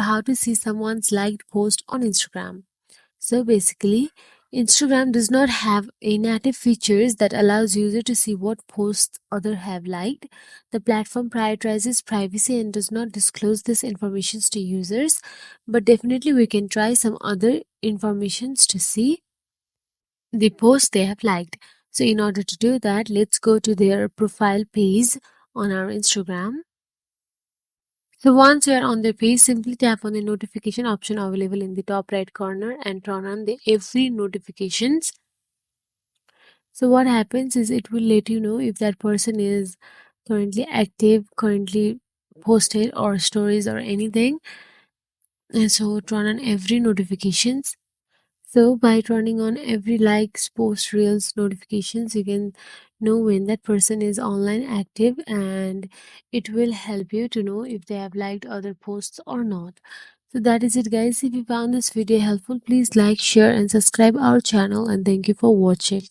how to see someone's liked post on Instagram. So basically, Instagram does not have a native features that allows user to see what posts other have liked. The platform prioritizes privacy and does not disclose this information to users, but definitely we can try some other informations to see the post they have liked. So in order to do that, let's go to their profile page on our Instagram. So once you are on the page, simply tap on the notification option available in the top right corner and turn on the every notifications. So what happens is it will let you know if that person is currently active, currently posted or stories or anything. And so turn on every notifications. So by turning on every likes, post, reels notifications, you can know when that person is online active, and it will help you to know if they have liked other posts or not. So that is it guys. If you found this video helpful, please like, share and subscribe our channel, and thank you for watching.